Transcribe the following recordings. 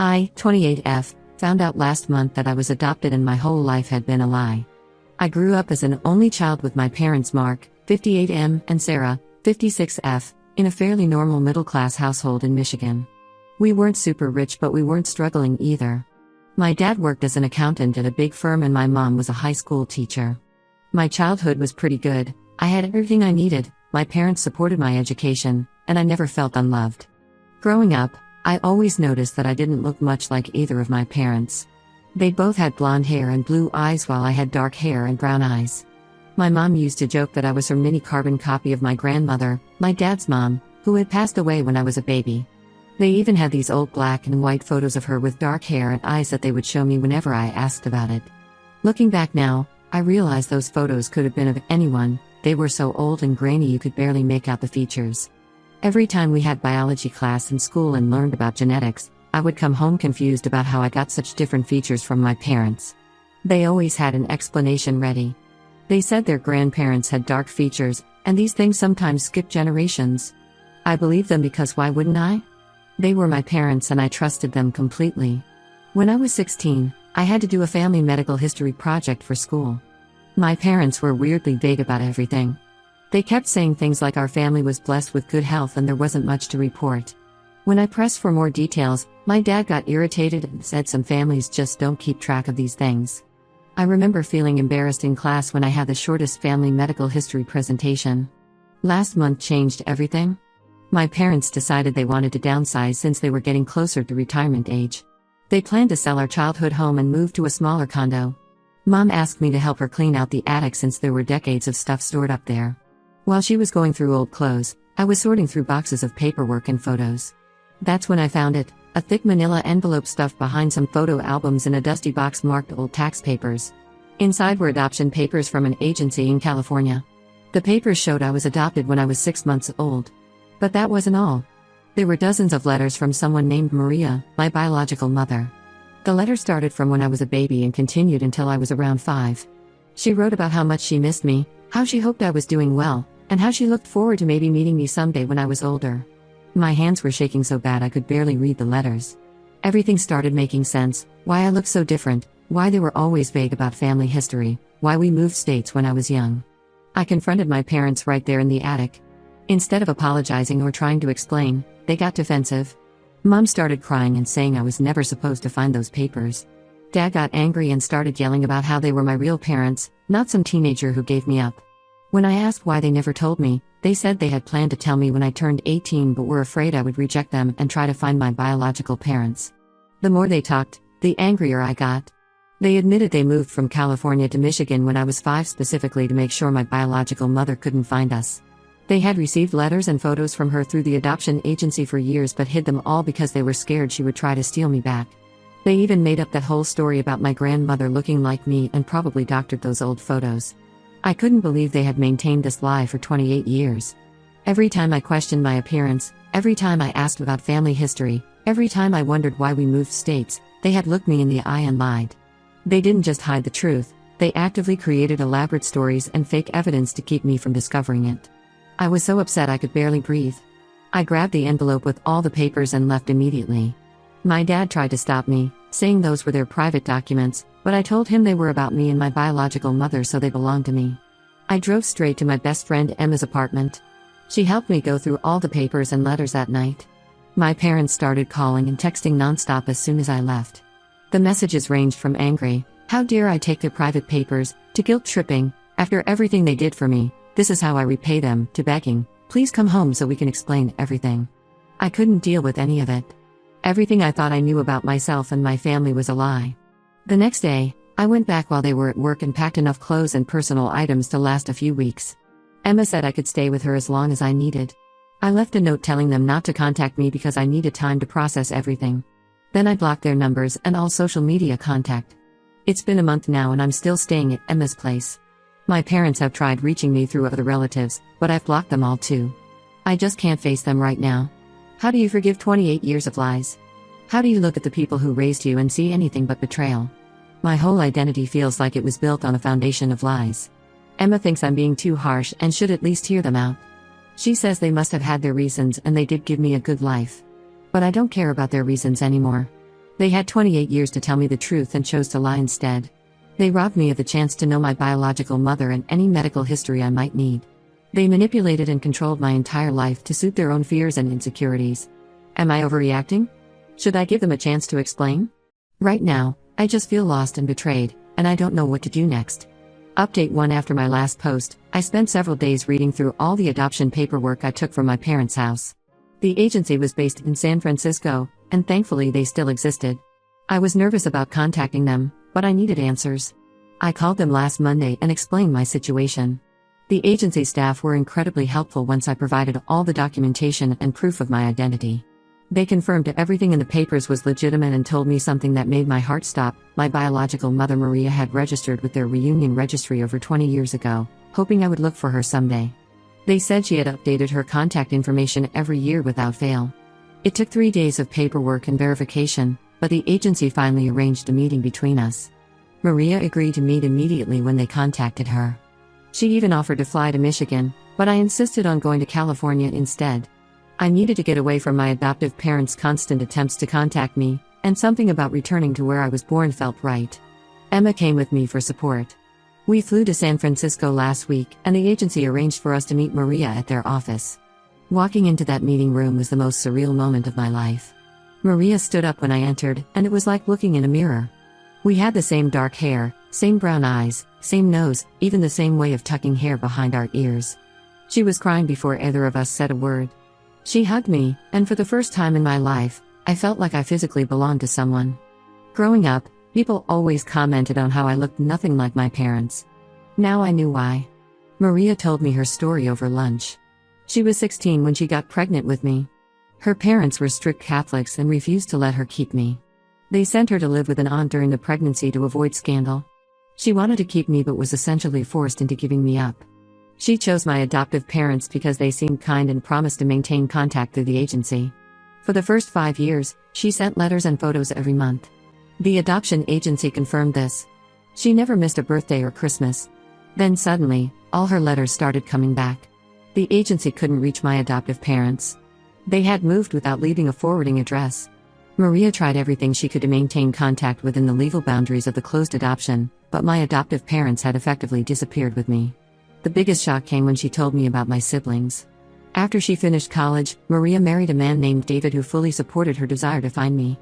I, 28F, found out last month that I was adopted and my whole life had been a lie. I grew up as an only child with my parents Mark, 58M, and Sarah, 56F, in a fairly normal middle-class household in Michigan. We weren't super rich, but we weren't struggling either. My dad worked as an accountant at a big firm and my mom was a high school teacher. My childhood was pretty good. I had everything I needed, my parents supported my education, and I never felt unloved. Growing up, I always noticed that I didn't look much like either of my parents. They both had blonde hair and blue eyes while I had dark hair and brown eyes. My mom used to joke that I was her mini carbon copy of my grandmother, my dad's mom, who had passed away when I was a baby. They even had these old black and white photos of her with dark hair and eyes that they would show me whenever I asked about it. Looking back now, I realize those photos could have been of anyone. They were so old and grainy you could barely make out the features. Every time we had biology class in school and learned about genetics, I would come home confused about how I got such different features from my parents. They always had an explanation ready. They said their grandparents had dark features, and these things sometimes skip generations. I believed them because why wouldn't I? They were my parents and I trusted them completely. When I was 16, I had to do a family medical history project for school. My parents were weirdly vague about everything. They kept saying things like our family was blessed with good health and there wasn't much to report. When I pressed for more details, my dad got irritated and said some families just don't keep track of these things. I remember feeling embarrassed in class when I had the shortest family medical history presentation. Last month changed everything. My parents decided they wanted to downsize since they were getting closer to retirement age. They planned to sell our childhood home and move to a smaller condo. Mom asked me to help her clean out the attic since there were decades of stuff stored up there. While she was going through old clothes, I was sorting through boxes of paperwork and photos. That's when I found it, a thick manila envelope stuffed behind some photo albums in a dusty box marked old tax papers. Inside were adoption papers from an agency in California. The papers showed I was adopted when I was 6 months old. But that wasn't all. There were dozens of letters from someone named Maria, my biological mother. The letter started from when I was a baby and continued until I was around 5. She wrote about how much she missed me, how she hoped I was doing well, and how she looked forward to maybe meeting me someday when I was older. My hands were shaking so bad I could barely read the letters. Everything started making sense, why I looked so different, why they were always vague about family history, why we moved states when I was young. I confronted my parents right there in the attic. Instead of apologizing or trying to explain, they got defensive. Mom started crying and saying I was never supposed to find those papers. Dad got angry and started yelling about how they were my real parents, not some teenager who gave me up. When I asked why they never told me, they said they had planned to tell me when I turned 18 but were afraid I would reject them and try to find my biological parents. The more they talked, the angrier I got. They admitted they moved from California to Michigan when I was 5 specifically to make sure my biological mother couldn't find us. They had received letters and photos from her through the adoption agency for years but hid them all because they were scared she would try to steal me back. They even made up that whole story about my grandmother looking like me and probably doctored those old photos. I couldn't believe they had maintained this lie for 28 years. Every time I questioned my appearance, every time I asked about family history, every time I wondered why we moved states, they had looked me in the eye and lied. They didn't just hide the truth, they actively created elaborate stories and fake evidence to keep me from discovering it. I was so upset I could barely breathe. I grabbed the envelope with all the papers and left immediately. My dad tried to stop me, saying those were their private documents, but I told him they were about me and my biological mother so they belonged to me. I drove straight to my best friend Emma's apartment. She helped me go through all the papers and letters that night. My parents started calling and texting nonstop as soon as I left. The messages ranged from angry, how dare I take their private papers, to guilt-tripping, after everything they did for me, this is how I repay them, to begging, please come home so we can explain everything. I couldn't deal with any of it. Everything I thought I knew about myself and my family was a lie. The next day, I went back while they were at work and packed enough clothes and personal items to last a few weeks. Emma said I could stay with her as long as I needed. I left a note telling them not to contact me because I needed time to process everything. Then I blocked their numbers and all social media contact. It's been a month now and I'm still staying at Emma's place. My parents have tried reaching me through other relatives, but I've blocked them all too. I just can't face them right now. How do you forgive 28 years of lies? How do you look at the people who raised you and see anything but betrayal? My whole identity feels like it was built on a foundation of lies. Emma thinks I'm being too harsh and should at least hear them out. She says they must have had their reasons and they did give me a good life. But I don't care about their reasons anymore. They had 28 years to tell me the truth and chose to lie instead. They robbed me of the chance to know my biological mother and any medical history I might need. They manipulated and controlled my entire life to suit their own fears and insecurities. Am I overreacting? Should I give them a chance to explain? Right now, I just feel lost and betrayed, and I don't know what to do next. Update 1. After my last post, I spent several days reading through all the adoption paperwork I took from my parents' house. The agency was based in San Francisco, and thankfully they still existed. I was nervous about contacting them, but I needed answers. I called them last Monday and explained my situation. The agency staff were incredibly helpful once I provided all the documentation and proof of my identity. They confirmed everything in the papers was legitimate and told me something that made my heart stop. My biological mother Maria had registered with their reunion registry over 20 years ago, hoping I would look for her someday. They said she had updated her contact information every year without fail. It took 3 days of paperwork and verification, but the agency finally arranged a meeting between us. Maria agreed to meet immediately when they contacted her. She even offered to fly to Michigan, but I insisted on going to California instead. I needed to get away from my adoptive parents' constant attempts to contact me, and something about returning to where I was born felt right. Emma came with me for support. We flew to San Francisco last week, and the agency arranged for us to meet Maria at their office. Walking into that meeting room was the most surreal moment of my life. Maria stood up when I entered, and it was like looking in a mirror. We had the same dark hair, same brown eyes, same nose, even the same way of tucking hair behind our ears. She was crying before either of us said a word. She hugged me, and for the first time in my life, I felt like I physically belonged to someone. Growing up, people always commented on how I looked nothing like my parents. Now I knew why. Maria told me her story over lunch. She was 16 when she got pregnant with me. Her parents were strict Catholics and refused to let her keep me. They sent her to live with an aunt during the pregnancy to avoid scandal. She wanted to keep me but was essentially forced into giving me up. She chose my adoptive parents because they seemed kind and promised to maintain contact through the agency. For the first 5 years, she sent letters and photos every month. The adoption agency confirmed this. She never missed a birthday or Christmas. Then suddenly, all her letters started coming back. The agency couldn't reach my adoptive parents. They had moved without leaving a forwarding address. Maria tried everything she could to maintain contact within the legal boundaries of the closed adoption, but my adoptive parents had effectively disappeared with me. The biggest shock came when she told me about my siblings. After she finished college, Maria married a man named David who fully supported her desire to find me.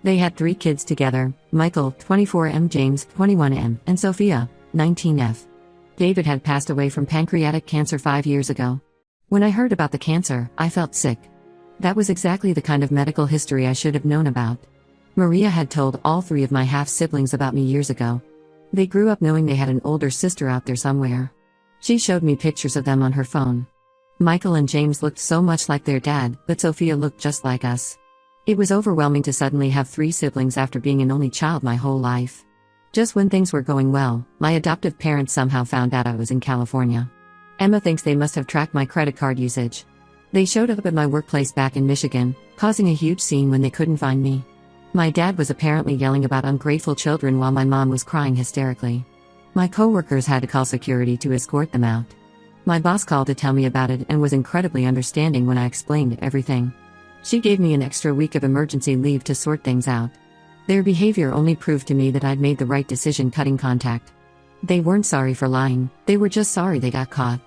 They had 3 kids together, Michael, 24M, James, 21M, and Sophia, 19F. David had passed away from pancreatic cancer 5 years ago. When I heard about the cancer, I felt sick. That was exactly the kind of medical history I should have known about. Maria had told all 3 of my half-siblings about me years ago. They grew up knowing they had an older sister out there somewhere. She showed me pictures of them on her phone. Michael and James looked so much like their dad, but Sophia looked just like us. It was overwhelming to suddenly have 3 siblings after being an only child my whole life. Just when things were going well, my adoptive parents somehow found out I was in California. Emma thinks they must have tracked my credit card usage. They showed up at my workplace back in Michigan, causing a huge scene when they couldn't find me. My dad was apparently yelling about ungrateful children while my mom was crying hysterically. My coworkers had to call security to escort them out. My boss called to tell me about it and was incredibly understanding when I explained everything. She gave me an extra week of emergency leave to sort things out. Their behavior only proved to me that I'd made the right decision cutting contact. They weren't sorry for lying, they were just sorry they got caught.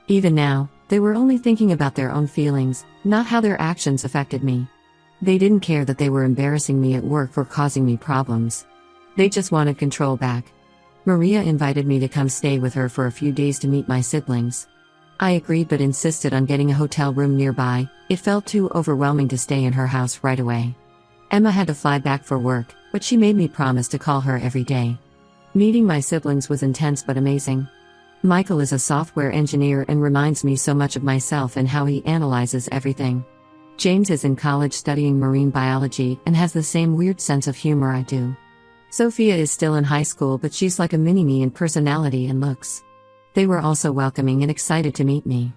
Even now, they were only thinking about their own feelings, not how their actions affected me. They didn't care that they were embarrassing me at work or causing me problems. They just wanted control back. Maria invited me to come stay with her for a few days to meet my siblings. I agreed but insisted on getting a hotel room nearby. It felt too overwhelming to stay in her house right away. Emma had to fly back for work, but she made me promise to call her every day. Meeting my siblings was intense but amazing. Michael is a software engineer and reminds me so much of myself and how he analyzes everything. James is in college studying marine biology and has the same weird sense of humor I do. Sophia is still in high school but she's like a mini-me in personality and looks. They were also welcoming and excited to meet me.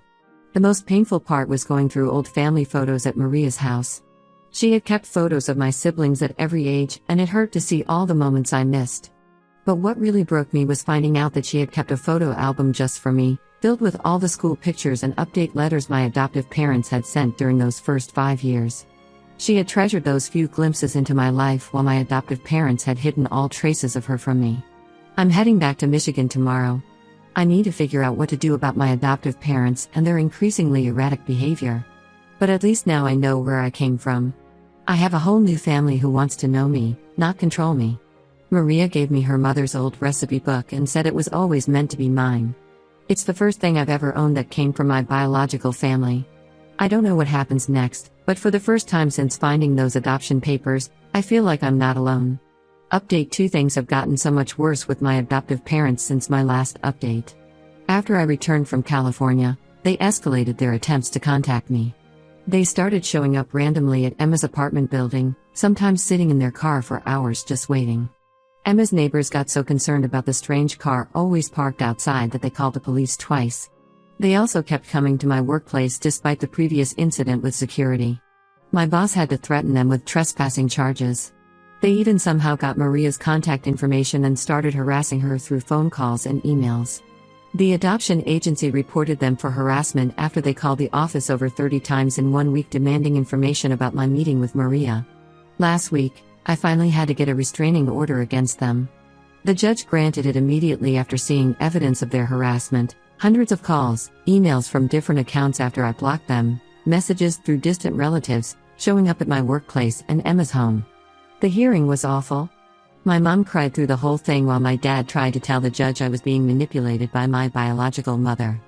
The most painful part was going through old family photos at Maria's house. She had kept photos of my siblings at every age and it hurt to see all the moments I missed. But what really broke me was finding out that she had kept a photo album just for me, filled with all the school pictures and update letters my adoptive parents had sent during those first 5 years. She had treasured those few glimpses into my life while my adoptive parents had hidden all traces of her from me. I'm heading back to Michigan tomorrow. I need to figure out what to do about my adoptive parents and their increasingly erratic behavior. But at least now I know where I came from. I have a whole new family who wants to know me, not control me. Maria gave me her mother's old recipe book and said it was always meant to be mine. It's the first thing I've ever owned that came from my biological family. I don't know what happens next, but for the first time since finding those adoption papers, I feel like I'm not alone. Update 2: Things have gotten so much worse with my adoptive parents since my last update. After I returned from California, they escalated their attempts to contact me. They started showing up randomly at Emma's apartment building, sometimes sitting in their car for hours just waiting. Emma's neighbors got so concerned about the strange car always parked outside that they called the police twice. They also kept coming to my workplace despite the previous incident with security. My boss had to threaten them with trespassing charges. They even somehow got Maria's contact information and started harassing her through phone calls and emails. The adoption agency reported them for harassment after they called the office over 30 times in 1 week demanding information about my meeting with Maria. Last week, I finally had to get a restraining order against them. The judge granted it immediately after seeing evidence of their harassment, hundreds of calls, emails from different accounts after I blocked them, messages through distant relatives, showing up at my workplace and Emma's home. The hearing was awful. My mom cried through the whole thing while my dad tried to tell the judge I was being manipulated by my biological mother.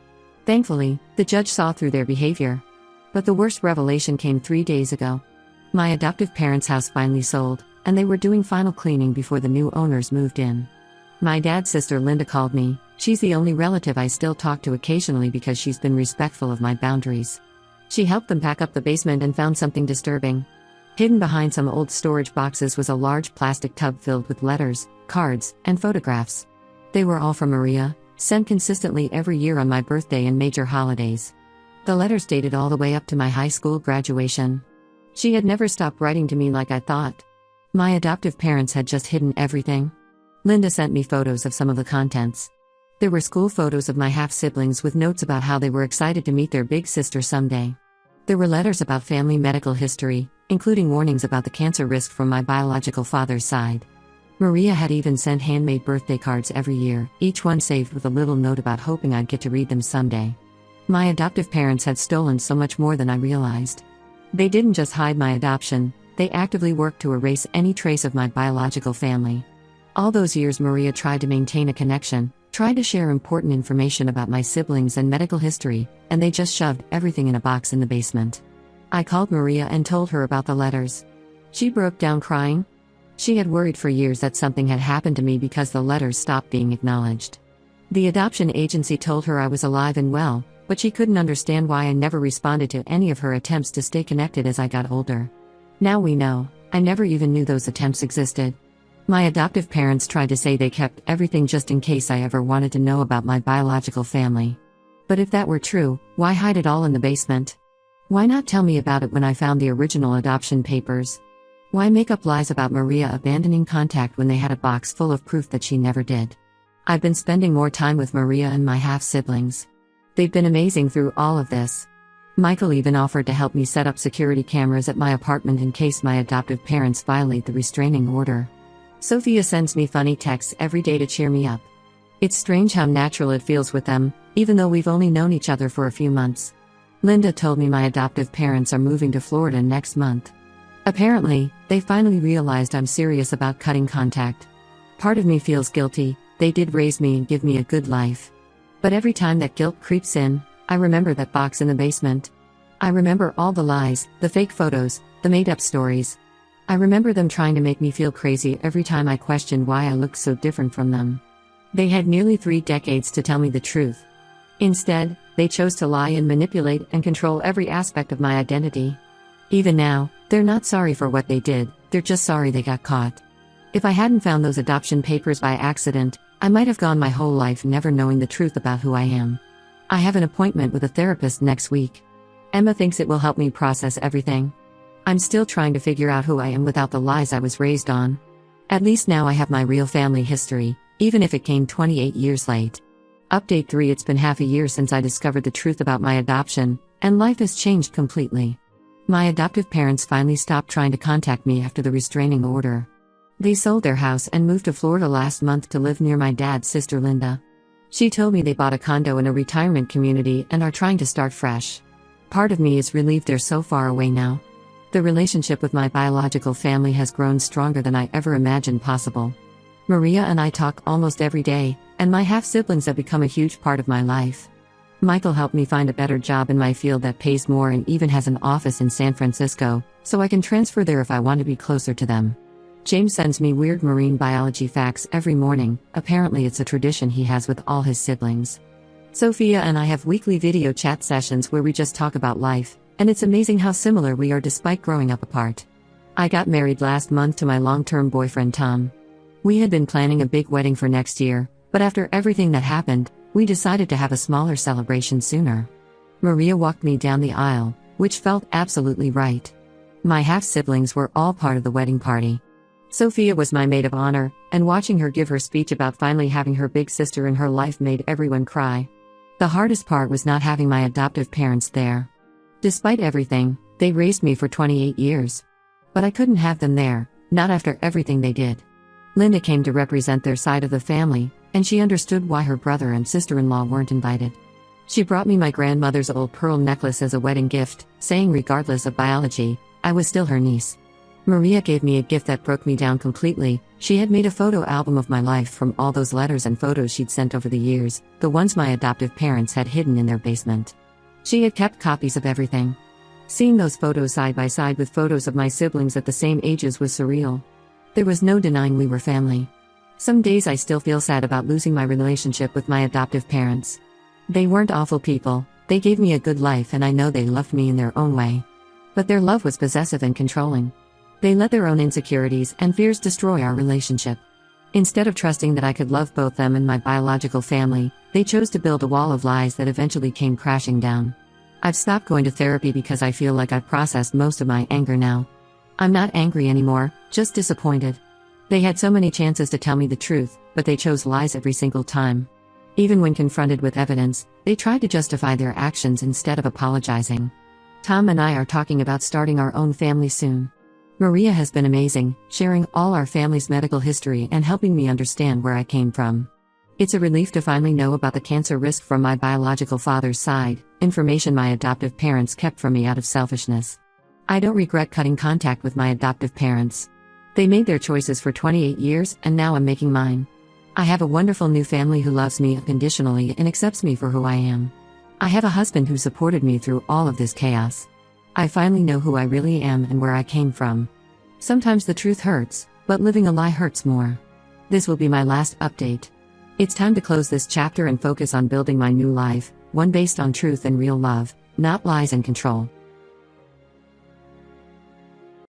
Thankfully, the judge saw through their behavior. But the worst revelation came 3 days ago. My adoptive parents' house finally sold, and they were doing final cleaning before the new owners moved in. My dad's sister Linda called me. She's the only relative I still talk to occasionally because she's been respectful of my boundaries. She helped them pack up the basement and found something disturbing. Hidden behind some old storage boxes was a large plastic tub filled with letters, cards, and photographs. They were all from Maria, sent consistently every year on my birthday and major holidays. The letters dated all the way up to my high school graduation. She had never stopped writing to me like I thought. My adoptive parents had just hidden everything. Linda sent me photos of some of the contents. There were school photos of my half-siblings with notes about how they were excited to meet their big sister someday. There were letters about family medical history, including warnings about the cancer risk from my biological father's side. Maria had even sent handmade birthday cards every year, each one saved with a little note about hoping I'd get to read them someday. My adoptive parents had stolen so much more than I realized. They didn't just hide my adoption, they actively worked to erase any trace of my biological family. All those years Maria tried to maintain a connection, tried to share important information about my siblings and medical history, and they just shoved everything in a box in the basement. I called Maria and told her about the letters. She broke down crying. She had worried for years that something had happened to me because the letters stopped being acknowledged. The adoption agency told her I was alive and well, but she couldn't understand why I never responded to any of her attempts to stay connected as I got older. Now we know, I never even knew those attempts existed. My adoptive parents tried to say they kept everything just in case I ever wanted to know about my biological family. But if that were true, why hide it all in the basement? Why not tell me about it when I found the original adoption papers? Why make up lies about Maria abandoning contact when they had a box full of proof that she never did? I've been spending more time with Maria and my half-siblings. They've been amazing through all of this. Michael even offered to help me set up security cameras at my apartment in case my adoptive parents violate the restraining order. Sophia sends me funny texts every day to cheer me up. It's strange how natural it feels with them, even though we've only known each other for a few months. Linda told me my adoptive parents are moving to Florida next month. Apparently, they finally realized I'm serious about cutting contact. Part of me feels guilty. They did raise me and give me a good life. But every time that guilt creeps in, I remember that box in the basement. I remember all the lies, the fake photos, the made-up stories. I remember them trying to make me feel crazy every time I questioned why I looked so different from them. They had nearly 3 decades to tell me the truth. Instead, they chose to lie and manipulate and control every aspect of my identity. Even now, they're not sorry for what they did, they're just sorry they got caught. If I hadn't found those adoption papers by accident, I might have gone my whole life never knowing the truth about who I am. I have an appointment with a therapist next week. Emma thinks it will help me process everything. I'm still trying to figure out who I am without the lies I was raised on. At least now I have my real family history, even if it came 28 years late. Update 3: It's been half a year since I discovered the truth about my adoption, and life has changed completely. My adoptive parents finally stopped trying to contact me after the restraining order. They sold their house and moved to Florida last month to live near my dad's sister Linda. She told me they bought a condo in a retirement community and are trying to start fresh. Part of me is relieved they're so far away now. The relationship with my biological family has grown stronger than I ever imagined possible. Maria and I talk almost every day, and my half-siblings have become a huge part of my life. Michael helped me find a better job in my field that pays more and even has an office in San Francisco, so I can transfer there if I want to be closer to them. James sends me weird marine biology facts every morning. Apparently it's a tradition he has with all his siblings. Sophia and I have weekly video chat sessions where we just talk about life, and it's amazing how similar we are despite growing up apart. I got married last month to my long-term boyfriend Tom. We had been planning a big wedding for next year, but after everything that happened, we decided to have a smaller celebration sooner. Maria walked me down the aisle, which felt absolutely right. My half-siblings were all part of the wedding party. Sophia was my maid of honor, and watching her give her speech about finally having her big sister in her life made everyone cry. The hardest part was not having my adoptive parents there. Despite everything, they raised me for 28 years. But I couldn't have them there, not after everything they did. Linda came to represent their side of the family, and she understood why her brother and sister-in-law weren't invited. She brought me my grandmother's old pearl necklace as a wedding gift, saying regardless of biology, I was still her niece. Maria gave me a gift that broke me down completely. She had made a photo album of my life from all those letters and photos she'd sent over the years, the ones my adoptive parents had hidden in their basement. She had kept copies of everything. Seeing those photos side by side with photos of my siblings at the same ages was surreal. There was no denying we were family. Some days I still feel sad about losing my relationship with my adoptive parents. They weren't awful people, they gave me a good life and I know they loved me in their own way. But their love was possessive and controlling. They let their own insecurities and fears destroy our relationship. Instead of trusting that I could love both them and my biological family, they chose to build a wall of lies that eventually came crashing down. I've stopped going to therapy because I feel like I've processed most of my anger now. I'm not angry anymore, just disappointed. They had so many chances to tell me the truth, but they chose lies every single time. Even when confronted with evidence, they tried to justify their actions instead of apologizing. Tom and I are talking about starting our own family soon. Maria has been amazing, sharing all our family's medical history and helping me understand where I came from. It's a relief to finally know about the cancer risk from my biological father's side, information my adoptive parents kept from me out of selfishness. I don't regret cutting contact with my adoptive parents. They made their choices for 28 years and now I'm making mine. I have a wonderful new family who loves me unconditionally and accepts me for who I am. I have a husband who supported me through all of this chaos. I finally know who I really am and where I came from. Sometimes the truth hurts, but living a lie hurts more. This will be my last update. It's time to close this chapter and focus on building my new life, one based on truth and real love, not lies and control.